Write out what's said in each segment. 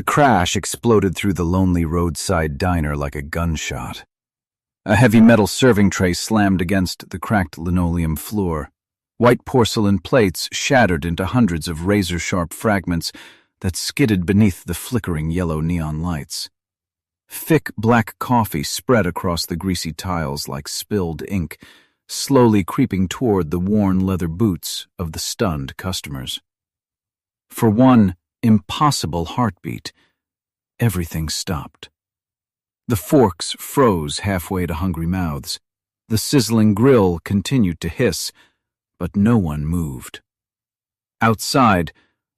The crash exploded through the lonely roadside diner like a gunshot. A heavy metal serving tray slammed against the cracked linoleum floor. White porcelain plates shattered into hundreds of razor-sharp fragments that skidded beneath the flickering yellow neon lights. Thick black coffee spread across the greasy tiles like spilled ink, slowly creeping toward the worn leather boots of the stunned customers. For one impossible heartbeat, everything stopped. The forks froze halfway to hungry mouths. The sizzling grill continued to hiss, but no one moved. Outside,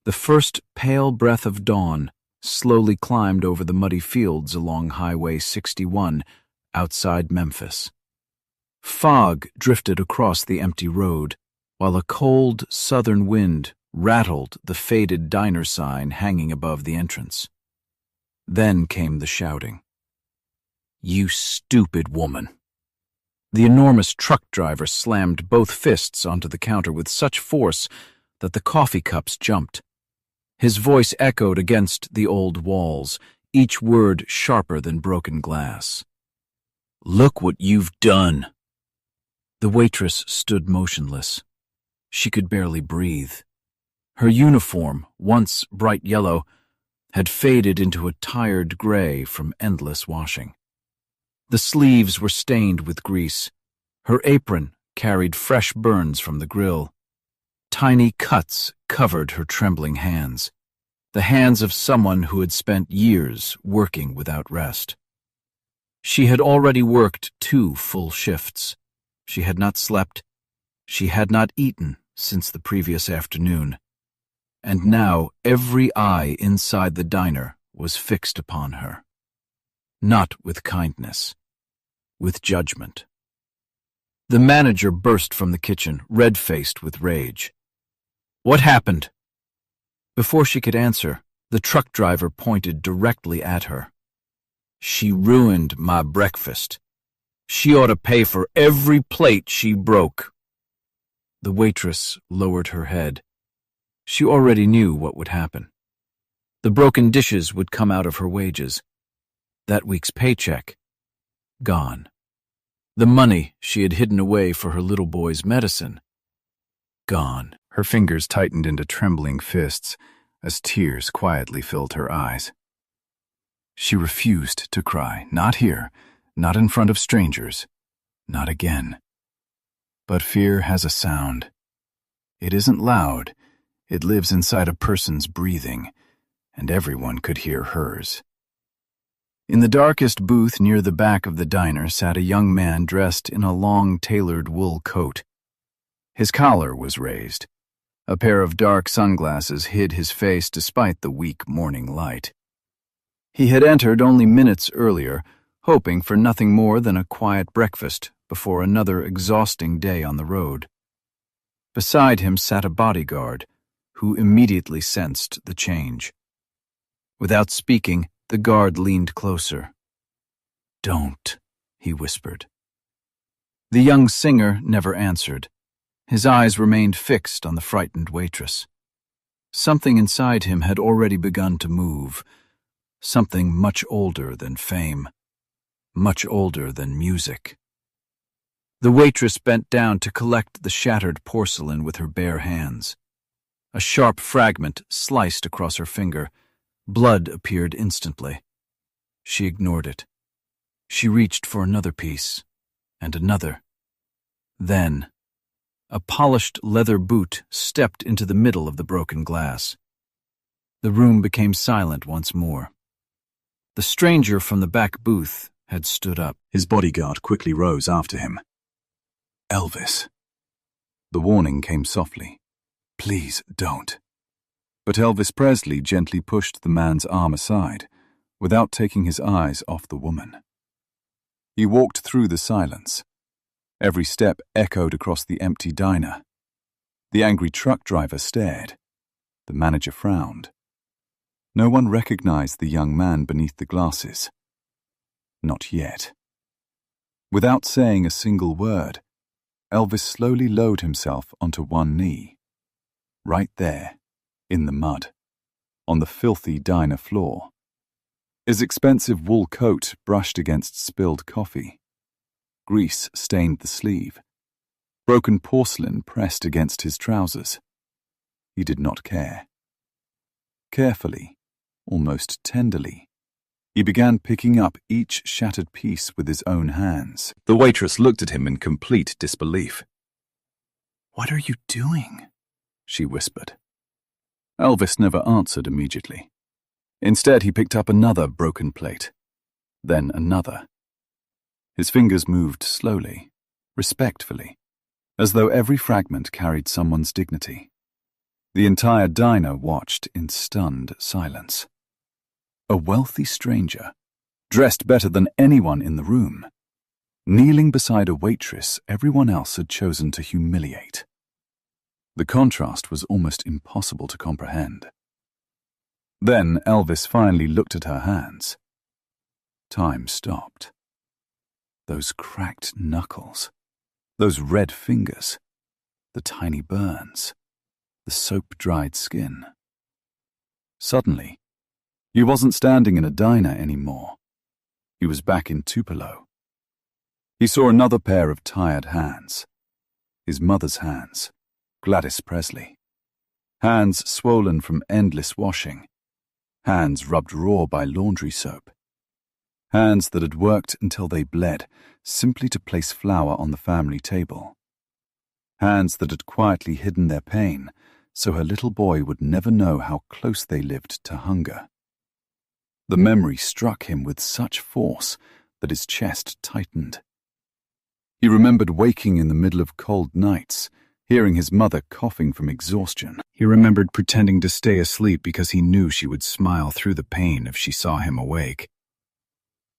the first pale breath of dawn slowly climbed over the muddy fields along Highway 61 outside Memphis. Fog drifted across the empty road, while a cold southern wind rattled the faded diner sign hanging above the entrance. Then came the shouting. "You stupid woman!" The enormous truck driver slammed both fists onto the counter with such force that the coffee cups jumped. His voice echoed against the old walls, each word sharper than broken glass. "Look what you've done!" The waitress stood motionless. She could barely breathe. Her uniform, once bright yellow, had faded into a tired gray from endless washing. The sleeves were stained with grease. Her apron carried fresh burns from the grill. Tiny cuts covered her trembling hands, the hands of someone who had spent years working without rest. She had already worked 2 full shifts. She had not slept. She had not eaten since the previous afternoon. And now every eye inside the diner was fixed upon her. Not with kindness, with judgment. The manager burst from the kitchen, red-faced with rage. "What happened?" Before she could answer, the truck driver pointed directly at her. "She ruined my breakfast. She ought to pay for every plate she broke." The waitress lowered her head. She already knew what would happen. The broken dishes would come out of her wages. That week's paycheck, gone. The money she had hidden away for her little boy's medicine, gone. Her fingers tightened into trembling fists as tears quietly filled her eyes. She refused to cry, not here, not in front of strangers, not again. But fear has a sound. It isn't loud. It lives inside a person's breathing, and everyone could hear hers. In the darkest booth near the back of the diner sat a young man dressed in a long, tailored wool coat. His collar was raised. A pair of dark sunglasses hid his face despite the weak morning light. He had entered only minutes earlier, hoping for nothing more than a quiet breakfast before another exhausting day on the road. Beside him sat a bodyguard, who immediately sensed the change. Without speaking, the guard leaned closer. "Don't," he whispered. The young singer never answered. His eyes remained fixed on the frightened waitress. Something inside him had already begun to move, something much older than fame, much older than music. The waitress bent down to collect the shattered porcelain with her bare hands. A sharp fragment sliced across her finger. Blood appeared instantly. She ignored it. She reached for another piece, and another. Then, a polished leather boot stepped into the middle of the broken glass. The room became silent once more. The stranger from the back booth had stood up. His bodyguard quickly rose after him. "Elvis." The warning came softly. "Please don't." But Elvis Presley gently pushed the man's arm aside, without taking his eyes off the woman. He walked through the silence. Every step echoed across the empty diner. The angry truck driver stared. The manager frowned. No one recognized the young man beneath the glasses. Not yet. Without saying a single word, Elvis slowly lowered himself onto one knee. Right there, in the mud, on the filthy diner floor. His expensive wool coat brushed against spilled coffee. Grease stained the sleeve. Broken porcelain pressed against his trousers. He did not care. Carefully, almost tenderly, he began picking up each shattered piece with his own hands. The waitress looked at him in complete disbelief. "What are you doing?" she whispered. Elvis never answered immediately. Instead, he picked up another broken plate, then another. His fingers moved slowly, respectfully, as though every fragment carried someone's dignity. The entire diner watched in stunned silence. A wealthy stranger, dressed better than anyone in the room, kneeling beside a waitress everyone else had chosen to humiliate. The contrast was almost impossible to comprehend. Then Elvis finally looked at her hands. Time stopped. Those cracked knuckles, those red fingers, the tiny burns, the soap-dried skin. Suddenly, he wasn't standing in a diner anymore. He was back in Tupelo. He saw another pair of tired hands. His mother's hands, Gladys Presley. Hands swollen from endless washing. Hands rubbed raw by laundry soap. Hands that had worked until they bled, simply to place flour on the family table. Hands that had quietly hidden their pain, so her little boy would never know how close they lived to hunger. The memory struck him with such force that his chest tightened. He remembered waking in the middle of cold nights, hearing his mother coughing from exhaustion. He remembered pretending to stay asleep because he knew she would smile through the pain if she saw him awake.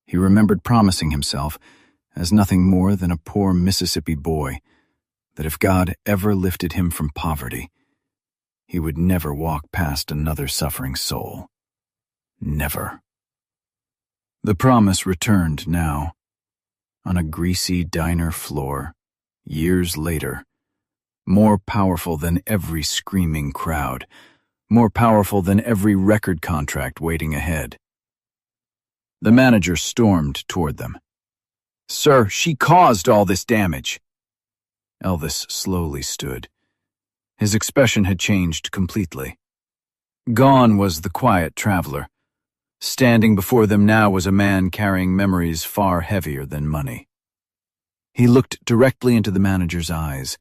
He remembered promising himself, as nothing more than a poor Mississippi boy, that if God ever lifted him from poverty, he would never walk past another suffering soul. Never. The promise returned now. On a greasy diner floor, years later, more powerful than every screaming crowd, more powerful than every record contract waiting ahead. The manager stormed toward them. "Sir, she caused all this damage." Elvis slowly stood. His expression had changed completely. Gone was the quiet traveler. Standing before them now was a man carrying memories far heavier than money. He looked directly into the manager's eyes,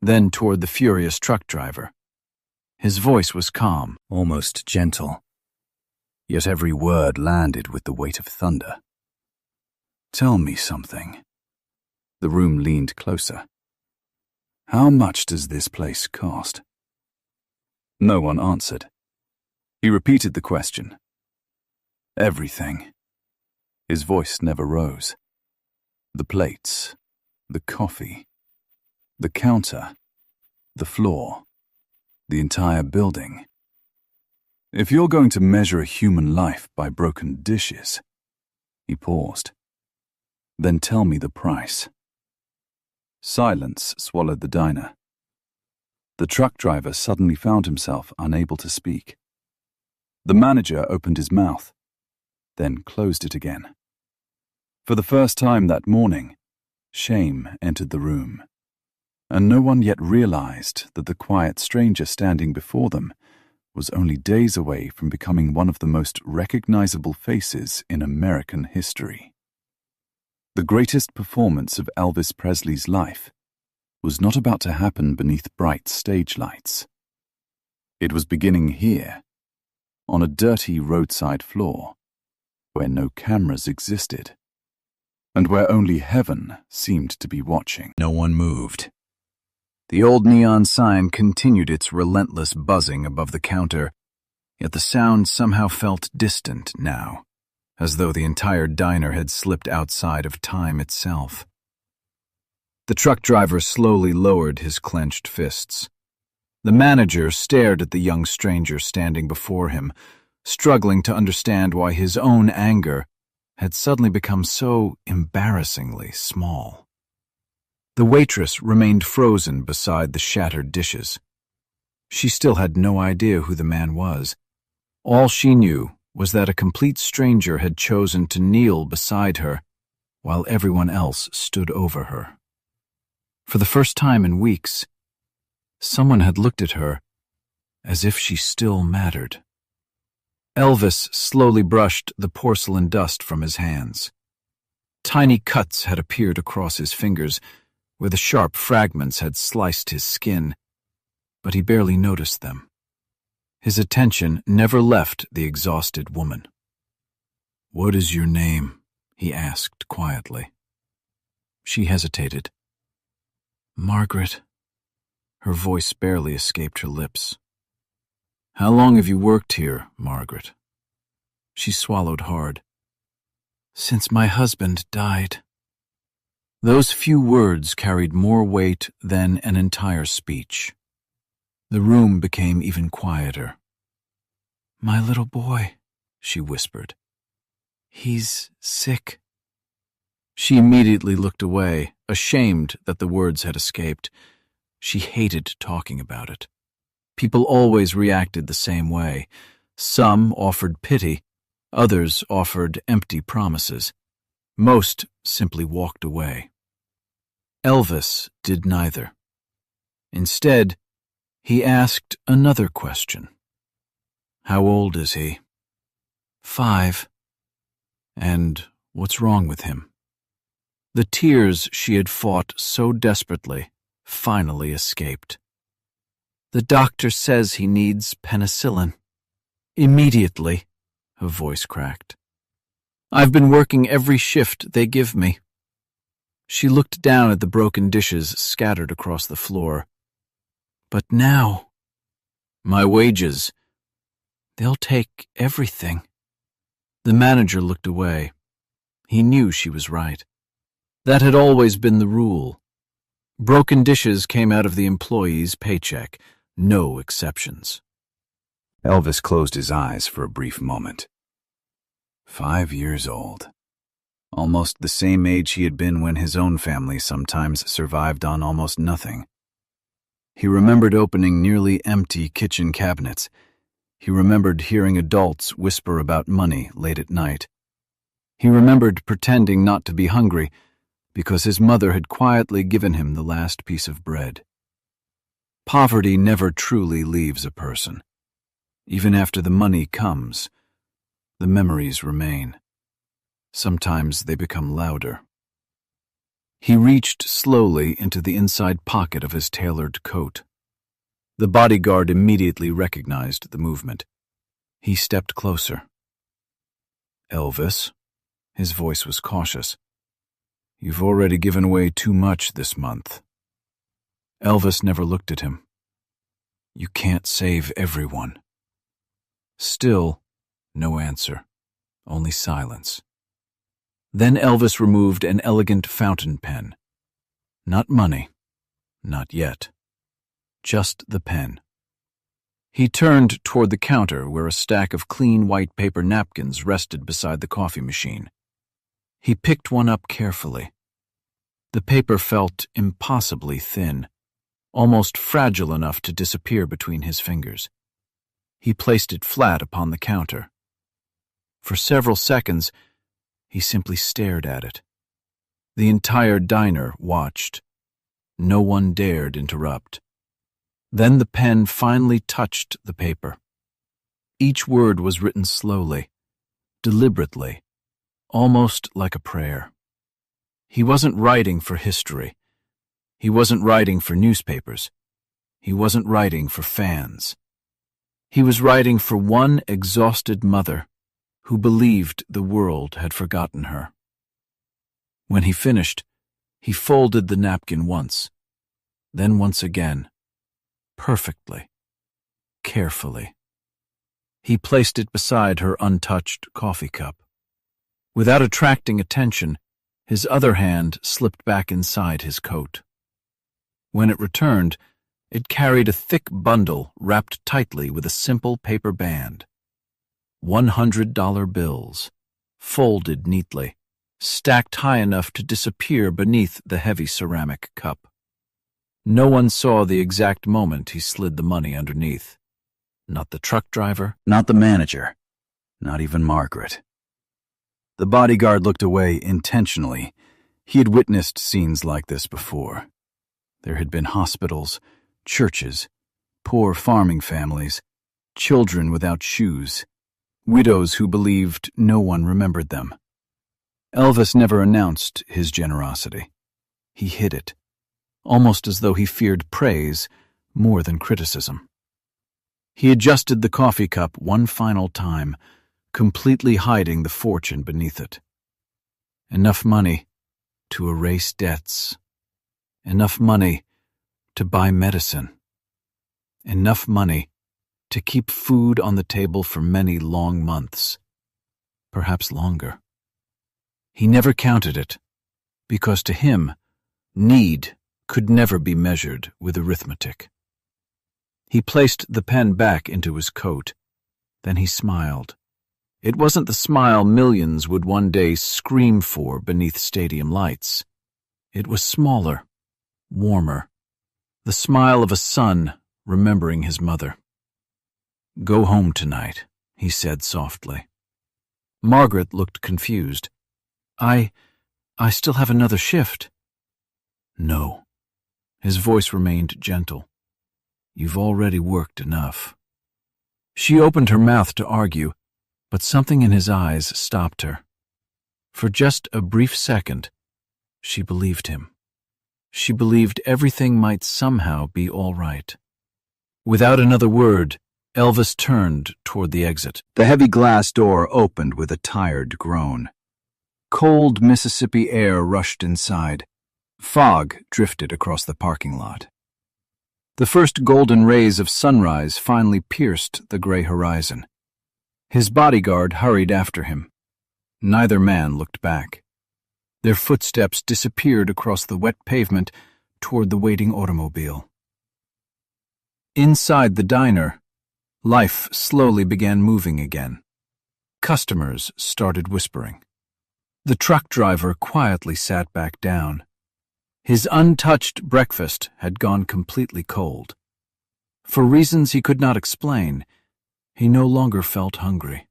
then toward the furious truck driver. His voice was calm, almost gentle, yet every word landed with the weight of thunder. "Tell me something." The room leaned closer. "How much does this place cost?" No one answered. He repeated the question. "Everything." His voice never rose. The plates, the coffee, the counter, the floor, the entire building. "If you're going to measure a human life by broken dishes," he paused, "then tell me the price." Silence swallowed the diner. The truck driver suddenly found himself unable to speak. The manager opened his mouth, then closed it again. For the first time that morning, shame entered the room, and no one yet realized that the quiet stranger standing before them was only days away from becoming one of the most recognizable faces in American history. The greatest performance of Elvis Presley's life was not about to happen beneath bright stage lights. It was beginning here, on a dirty roadside floor, where no cameras existed, and where only heaven seemed to be watching. No one moved. The old neon sign continued its relentless buzzing above the counter, yet the sound somehow felt distant now, as though the entire diner had slipped outside of time itself. The truck driver slowly lowered his clenched fists. The manager stared at the young stranger standing before him, struggling to understand why his own anger had suddenly become so embarrassingly small. The waitress remained frozen beside the shattered dishes. She still had no idea who the man was. All she knew was that a complete stranger had chosen to kneel beside her while everyone else stood over her. For the first time in weeks, someone had looked at her as if she still mattered. Elvis slowly brushed the porcelain dust from his hands. Tiny cuts had appeared across his fingers where the sharp fragments had sliced his skin, but he barely noticed them. His attention never left the exhausted woman. "What is your name?" he asked quietly. She hesitated. "Margaret." Her voice barely escaped her lips. "How long have you worked here, Margaret?" She swallowed hard. "Since my husband died." Those few words carried more weight than an entire speech. The room became even quieter. "My little boy," she whispered. "He's sick." She immediately looked away, ashamed that the words had escaped. She hated talking about it. People always reacted the same way. Some offered pity, others offered empty promises. Most simply walked away. Elvis did neither. Instead, he asked another question. "How old is he?" "5. "And what's wrong with him?" The tears she had fought so desperately finally escaped. "The doctor says he needs penicillin. Immediately," her voice cracked. "I've been working every shift they give me." She looked down at the broken dishes scattered across the floor. "But now, my wages, they'll take everything." The manager looked away. He knew she was right. That had always been the rule. Broken dishes came out of the employee's paycheck, no exceptions. Elvis closed his eyes for a brief moment. 5 years old. Almost the same age he had been when his own family sometimes survived on almost nothing. He remembered opening nearly empty kitchen cabinets. He remembered hearing adults whisper about money late at night. He remembered pretending not to be hungry because his mother had quietly given him the last piece of bread. Poverty never truly leaves a person. Even after the money comes, the memories remain. Sometimes they become louder. He reached slowly into the inside pocket of his tailored coat. The bodyguard immediately recognized the movement. He stepped closer. "Elvis," his voice was cautious, "you've already given away too much this month." Elvis never looked at him. "You can't save everyone." Still, no answer, only silence. Then Elvis removed an elegant fountain pen. Not money, not yet. Just the pen. He turned toward the counter where a stack of clean white paper napkins rested beside the coffee machine. He picked one up carefully. The paper felt impossibly thin, almost fragile enough to disappear between his fingers. He placed it flat upon the counter. For several seconds, he simply stared at it. The entire diner watched. No one dared interrupt. Then the pen finally touched the paper. Each word was written slowly, deliberately, almost like a prayer. He wasn't writing for history. He wasn't writing for newspapers. He wasn't writing for fans. He was writing for one exhausted mother who believed the world had forgotten her. When he finished, he folded the napkin once, then once again, perfectly, carefully. He placed it beside her untouched coffee cup. Without attracting attention, his other hand slipped back inside his coat. When it returned, it carried a thick bundle wrapped tightly with a simple paper band. $100 bills, folded neatly, stacked high enough to disappear beneath the heavy ceramic cup. No one saw the exact moment he slid the money underneath. Not the truck driver, not the manager, Not even Margaret. The bodyguard looked away intentionally. He had witnessed scenes like this before. There had been hospitals, churches, poor farming families, children without shoes, widows who believed no one remembered them. Elvis never announced his generosity. He hid it, almost as though he feared praise more than criticism. He adjusted the coffee cup one final time, completely hiding the fortune beneath it. Enough money to erase debts. Enough money to buy medicine. Enough money to keep food on the table for many long months, perhaps longer. He never counted it, because to him, need could never be measured with arithmetic. He placed the pen back into his coat. Then he smiled. It wasn't the smile millions would one day scream for beneath stadium lights. It was smaller, warmer, the smile of a son remembering his mother. "Go home tonight," he said softly. Margaret looked confused. I still have another shift." "No." His voice remained gentle. "You've already worked enough." She opened her mouth to argue, but something in his eyes stopped her. For just a brief second, she believed him. She believed everything might somehow be all right. Without another word, Elvis turned toward the exit. The heavy glass door opened with a tired groan. Cold Mississippi air rushed inside. Fog drifted across the parking lot. The first golden rays of sunrise finally pierced the gray horizon. His bodyguard hurried after him. Neither man looked back. Their footsteps disappeared across the wet pavement toward the waiting automobile. Inside the diner, life slowly began moving again. Customers started whispering. The truck driver quietly sat back down. His untouched breakfast had gone completely cold. For reasons he could not explain, he no longer felt hungry.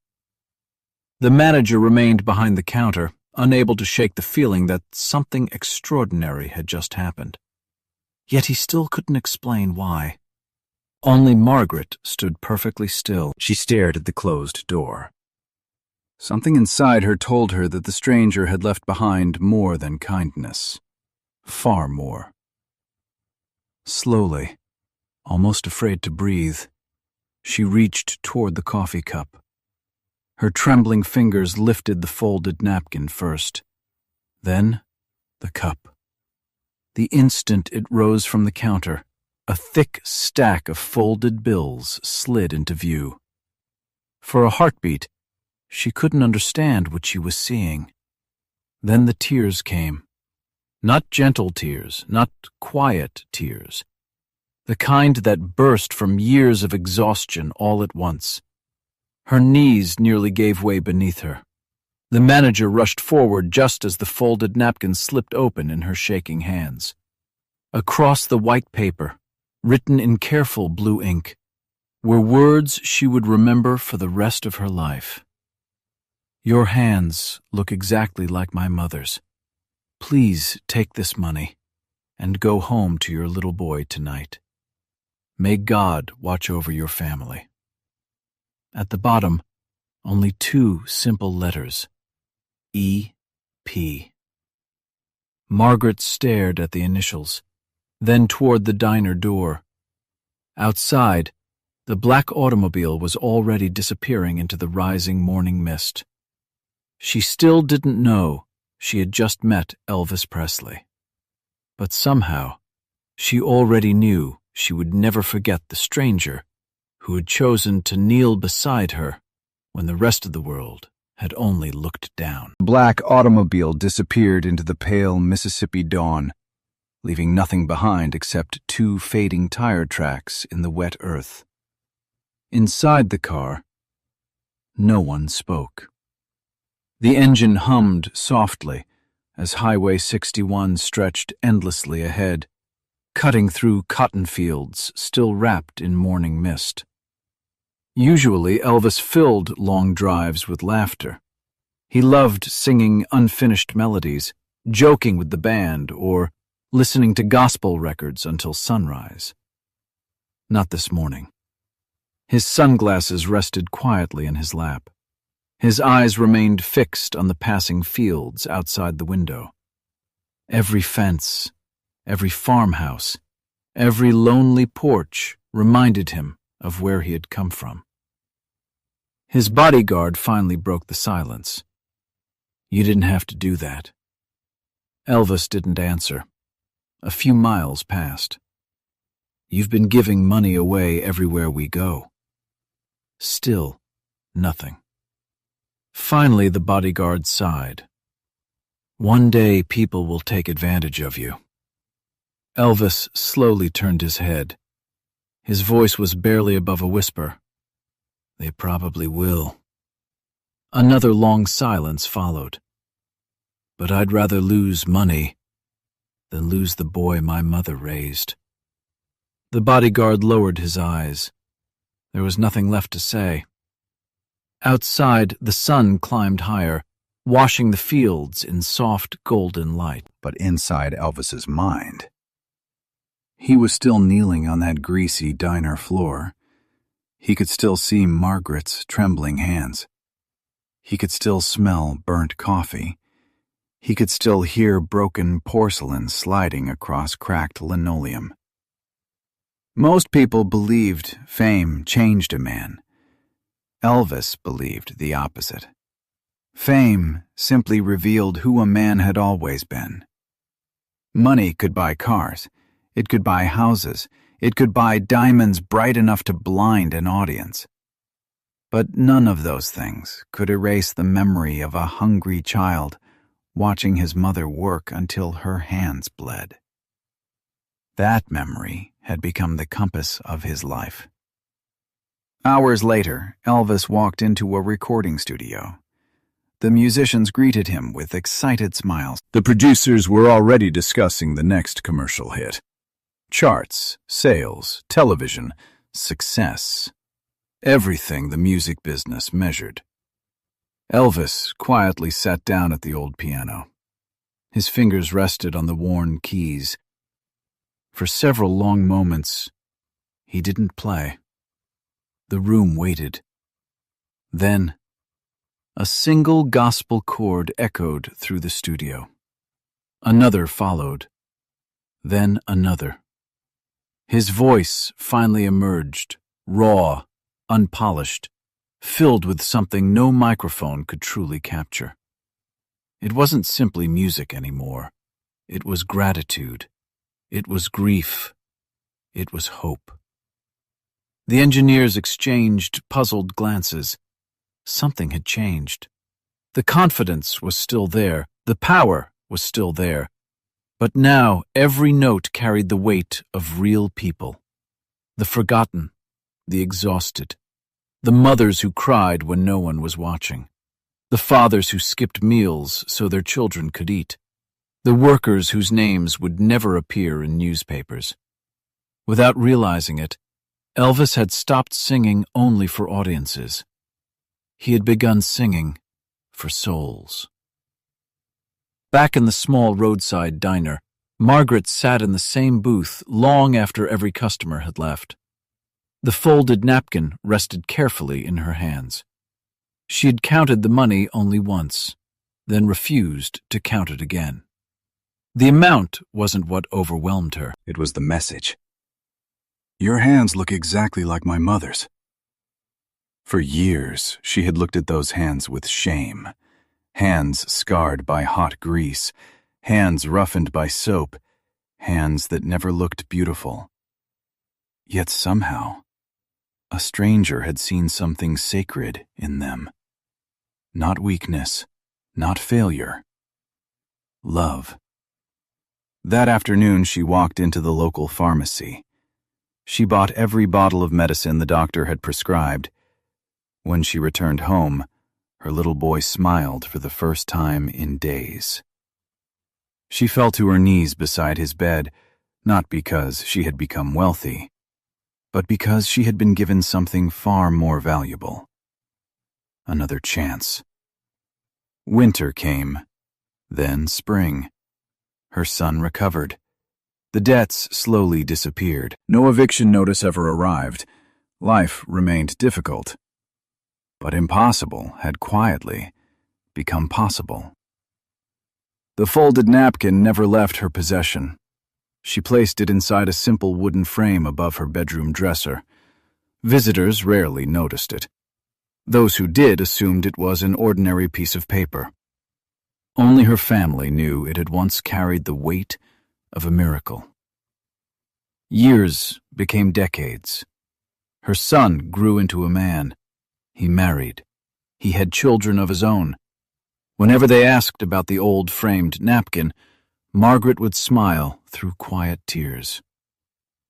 The manager remained behind the counter, unable to shake the feeling that something extraordinary had just happened. Yet he still couldn't explain why. Only Margaret stood perfectly still. She stared at the closed door. Something inside her told her that the stranger had left behind more than kindness. Far more. Slowly, almost afraid to breathe, she reached toward the coffee cup. Her trembling fingers lifted the folded napkin first, then the cup. The instant it rose from the counter, a thick stack of folded bills slid into view. For a heartbeat, she couldn't understand what she was seeing. Then the tears came. Not gentle tears, not quiet tears. The kind that burst from years of exhaustion all at once. Her knees nearly gave way beneath her. The manager rushed forward just as the folded napkin slipped open in her shaking hands. Across the white paper, written in careful blue ink, were words she would remember for the rest of her life. "Your hands look exactly like my mother's. Please take this money and go home to your little boy tonight. May God watch over your family." At the bottom, only two simple letters. E.P. Margaret stared at the initials, then toward the diner door. Outside, the black automobile was already disappearing into the rising morning mist. She still didn't know she had just met Elvis Presley. But somehow, she already knew she would never forget the stranger who had chosen to kneel beside her when the rest of the world had only looked down. The black automobile disappeared into the pale Mississippi dawn, leaving nothing behind except two fading tire tracks in the wet earth. Inside the car, no one spoke. The engine hummed softly as Highway 61 stretched endlessly ahead, cutting through cotton fields still wrapped in morning mist. Usually, Elvis filled long drives with laughter. He loved singing unfinished melodies, joking with the band, or listening to gospel records until sunrise. Not this morning. His sunglasses rested quietly in his lap. His eyes remained fixed on the passing fields outside the window. Every fence, every farmhouse, every lonely porch reminded him of where he had come from. His bodyguard finally broke the silence. "You didn't have to do that." Elvis didn't answer. A few miles passed. "You've been giving money away everywhere we go." Still, nothing. Finally, the bodyguard sighed. "One day people will take advantage of you." Elvis slowly turned his head. His voice was barely above a whisper. "They probably will." Another long silence followed. "But I'd rather lose money than lose the boy my mother raised." The bodyguard lowered his eyes. There was nothing left to say. Outside, the sun climbed higher, washing the fields in soft golden light. But inside Elvis's mind, he was still kneeling on that greasy diner floor. He could still see Margaret's trembling hands. He could still smell burnt coffee. He could still hear broken porcelain sliding across cracked linoleum. Most people believed fame changed a man. Elvis believed the opposite. Fame simply revealed who a man had always been. Money could buy cars. It could buy houses. It could buy diamonds bright enough to blind an audience. But none of those things could erase the memory of a hungry child watching his mother work until her hands bled. That memory had become the compass of his life. Hours later, Elvis walked into a recording studio. The musicians greeted him with excited smiles. The producers were already discussing the next commercial hit. Charts, sales, television, success. Everything the music business measured. Elvis quietly sat down at the old piano. His fingers rested on the worn keys. For several long moments, he didn't play. The room waited. Then, a single gospel chord echoed through the studio. Another followed. Then another. His voice finally emerged, raw, unpolished, filled with something no microphone could truly capture. It wasn't simply music anymore. It was gratitude. It was grief. It was hope. The engineers exchanged puzzled glances. Something had changed. The confidence was still there. The power was still there. But now every note carried the weight of real people. The forgotten, the exhausted, the mothers who cried when no one was watching, the fathers who skipped meals so their children could eat, the workers whose names would never appear in newspapers. Without realizing it, Elvis had stopped singing only for audiences. He had begun singing for souls. Back in the small roadside diner, Margaret sat in the same booth long after every customer had left. The folded napkin rested carefully in her hands. She had counted the money only once, then refused to count it again. The amount wasn't what overwhelmed her. It was the message. "Your hands look exactly like my mother's." For years, she had looked at those hands with shame. Hands scarred by hot grease, hands roughened by soap, hands that never looked beautiful. Yet somehow, a stranger had seen something sacred in them. Not weakness, not failure. Love. That afternoon, she walked into the local pharmacy. She bought every bottle of medicine the doctor had prescribed. When she returned home, her little boy smiled for the first time in days. She fell to her knees beside his bed, not because she had become wealthy, but because she had been given something far more valuable. Another chance. Winter came, then spring. Her son recovered. The debts slowly disappeared. No eviction notice ever arrived. Life remained difficult. But impossible had quietly become possible. The folded napkin never left her possession. She placed it inside a simple wooden frame above her bedroom dresser. Visitors rarely noticed it. Those who did assumed it was an ordinary piece of paper. Only her family knew it had once carried the weight of a miracle. Years became decades. Her son grew into a man. He married. He had children of his own. Whenever they asked about the old framed napkin, Margaret would smile through quiet tears.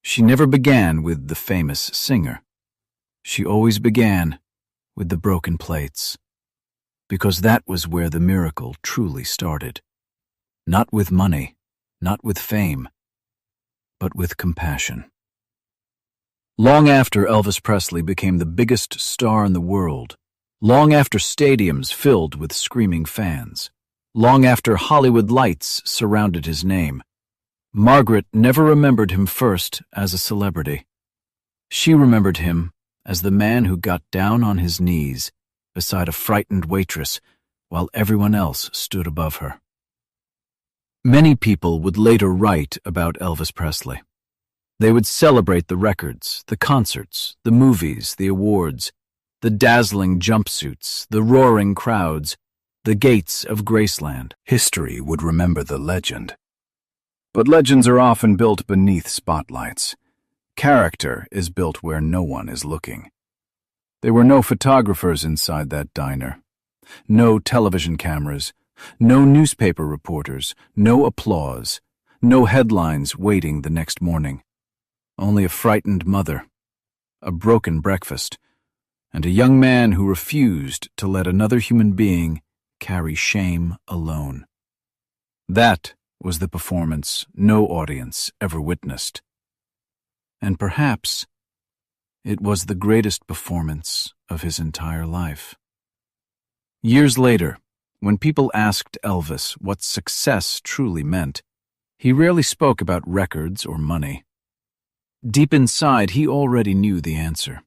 She never began with the famous singer. She always began with the broken plates, because that was where the miracle truly started. Not with money, not with fame, but with compassion. Long after Elvis Presley became the biggest star in the world, long after stadiums filled with screaming fans, long after Hollywood lights surrounded his name, Margaret never remembered him first as a celebrity. She remembered him as the man who got down on his knees beside a frightened waitress while everyone else stood above her. Many people would later write about Elvis Presley. They would celebrate the records, the concerts, the movies, the awards, the dazzling jumpsuits, the roaring crowds, the gates of Graceland. History would remember the legend. But legends are often built beneath spotlights. Character is built where no one is looking. There were no photographers inside that diner, no television cameras, no newspaper reporters, no applause, no headlines waiting the next morning. Only a frightened mother, a broken breakfast, and a young man who refused to let another human being carry shame alone. That was the performance no audience ever witnessed. And perhaps it was the greatest performance of his entire life. Years later, when people asked Elvis what success truly meant, he rarely spoke about records or money. Deep inside, he already knew the answer.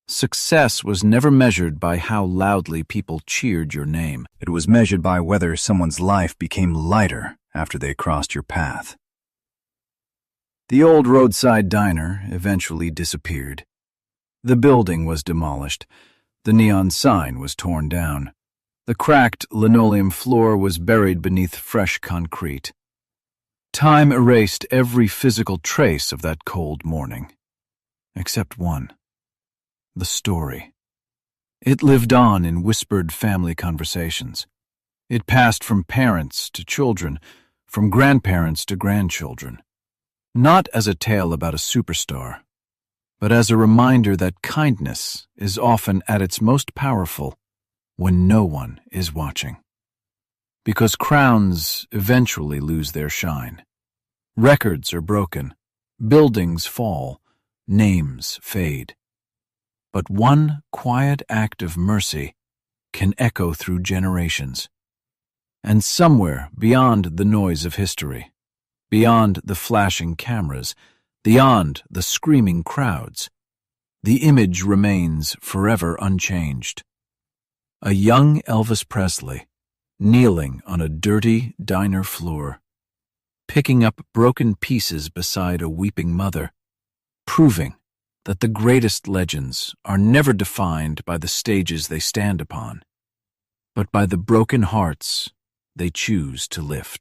Success was never measured by how loudly people cheered your name. It was measured by whether someone's life became lighter after they crossed your path. The old roadside diner eventually disappeared. The building was demolished. The neon sign was torn down. The cracked linoleum floor was buried beneath fresh concrete. Time erased every physical trace of that cold morning, except one: the story. It lived on in whispered family conversations. It passed from parents to children, from grandparents to grandchildren. Not as a tale about a superstar, but as a reminder that kindness is often at its most powerful when no one is watching. Because crowns eventually lose their shine. Records are broken, buildings fall, names fade. But one quiet act of mercy can echo through generations. And somewhere beyond the noise of history, beyond the flashing cameras, beyond the screaming crowds, the image remains forever unchanged. A young Elvis Presley, kneeling on a dirty diner floor, picking up broken pieces beside a weeping mother, proving that the greatest legends are never defined by the stages they stand upon, but by the broken hearts they choose to lift.